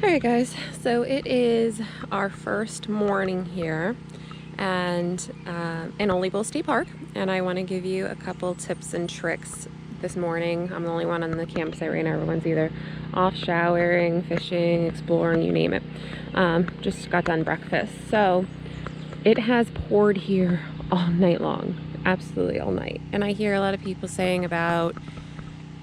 Alright guys, so it is our first morning here and in Ole Bull State Park, and I want to give you a couple tips and tricks this morning. I'm the only one on the campsite right now. Everyone's either off showering, fishing, exploring, you name it. Just got done breakfast. So it has poured here all night long, absolutely all night. And I hear a lot of people saying about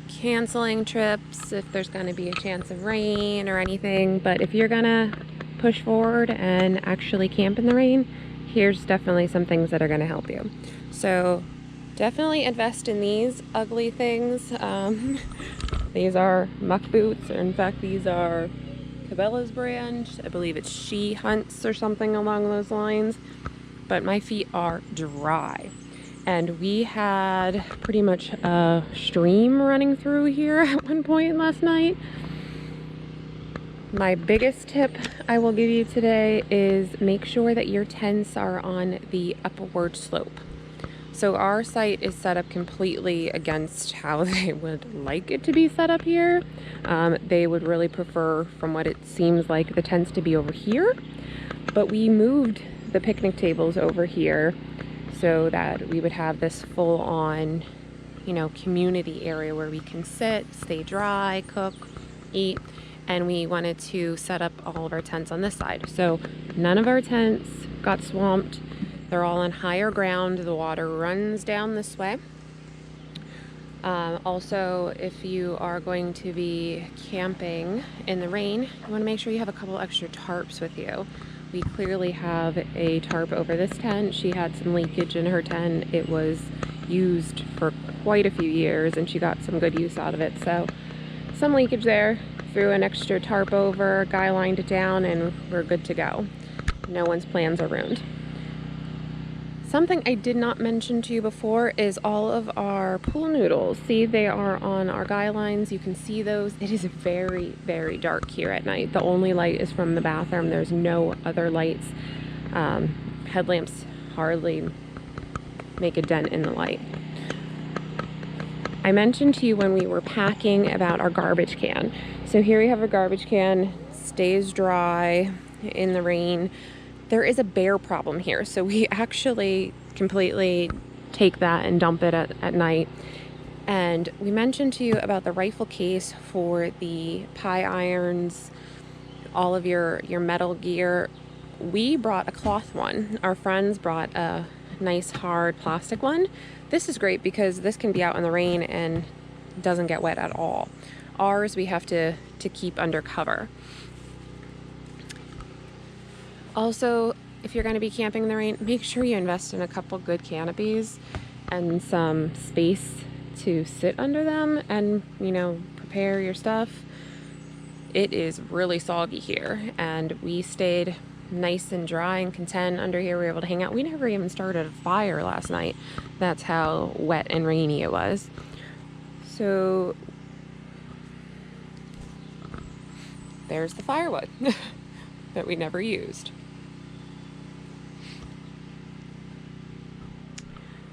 canceling trips if there's going to be a chance of rain or anything, but if you're gonna push forward and actually camp in the rain, here's definitely some things that are going to help you. So definitely invest in these ugly things. These are muck boots, or in fact these are Cabela's brand. I believe it's She Hunts or something along those lines, but my feet are dry. And we had pretty much a stream running through here at one point last night. My biggest tip I will give you today is make sure that your tents are on the upward slope. So our site is set up completely against how they would like it to be set up here. They would really prefer, from what it seems like, the tents to be over here. But we moved the picnic tables over here so that we would have this full-on, community area where we can sit, stay dry, cook, eat, and we wanted to set up all of our tents on this side. So none of our tents got swamped. They're all on higher ground. The water runs down this way. Also, if you are going to be camping in the rain, you want to make sure you have a couple extra tarps with you. We clearly have a tarp over this tent. She had some leakage in her tent. It was used for quite a few years and she got some good use out of it. So some leakage there, threw an extra tarp over, guy lined it down, and we're good to go. No one's plans are ruined. Something I did not mention to you before is all of our pool noodles. See, they are on our guy lines. You can see those. It is very, very dark here at night. The only light is from the bathroom. There's no other lights. Headlamps hardly make a dent in the light. I mentioned to you when we were packing about our garbage can. So here we have a garbage can, stays dry in the rain. There is a bear problem here, so we actually completely take that and dump it at night. And we mentioned to you about the rifle case for the pie irons, all of your metal gear. We brought a cloth one. Our friends brought a nice hard plastic one. This is great because this can be out in the rain and doesn't get wet at all. Ours we have to keep under cover. Also, if you're going to be camping in the rain, make sure you invest in a couple good canopies and some space to sit under them and, prepare your stuff. It is really soggy here, and we stayed nice and dry and content under here. We were able to hang out. We never even started a fire last night. That's how wet and rainy it was. So there's the firewood that we never used.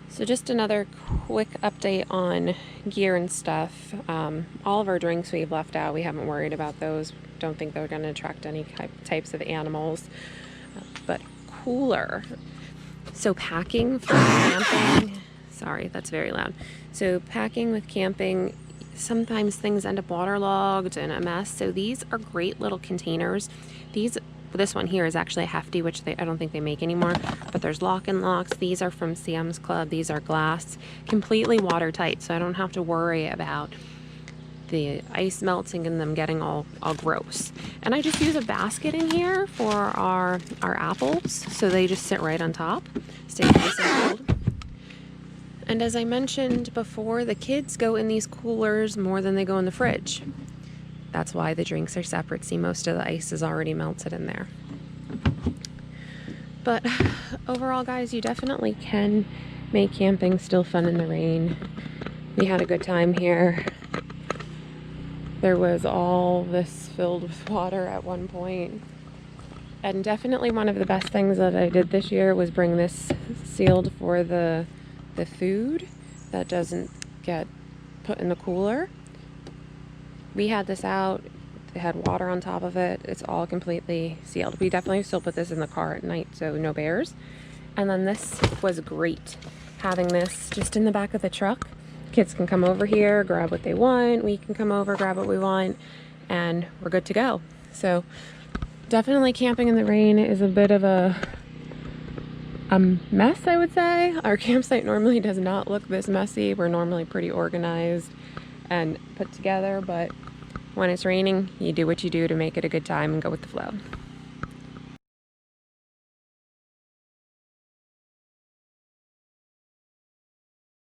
So just another quick update on gear and stuff. All of our drinks we've left out. We haven't worried about those. Don't think they're going to attract any types of animals. But cooler. So packing for camping. Sorry, that's very loud. So packing with camping, sometimes things end up waterlogged and a mess. So these are great little containers. This one here is actually a hefty, which I don't think they make anymore, but there's lock and locks. These are from Sam's Club. These are glass, completely watertight, so I don't have to worry about the ice melting and them getting all gross. And I just use a basket in here for our apples, so they just sit right on top, stay nice and cold. And as I mentioned before, the kids go in these coolers more than they go in the fridge. That's why the drinks are separate. See, most of the ice is already melted in there. But overall, guys, you definitely can make camping still fun in the rain. We had a good time here. There was all this filled with water at one point. And definitely one of the best things that I did this year was bring this sealed for the food that doesn't get put in the cooler. We had this out. It had water on top of it. It's all completely sealed. We definitely still put this in the car at night, so no bears. And then this was great, having this just in the back of the truck. Kids can come over here, grab what they want. We can come over, grab what we want, and we're good to go. So definitely camping in the rain is a bit of a mess, I would say. Our campsite normally does not look this messy. We're normally pretty organized and put together, but when it's raining, you do what you do to make it a good time and go with the flow.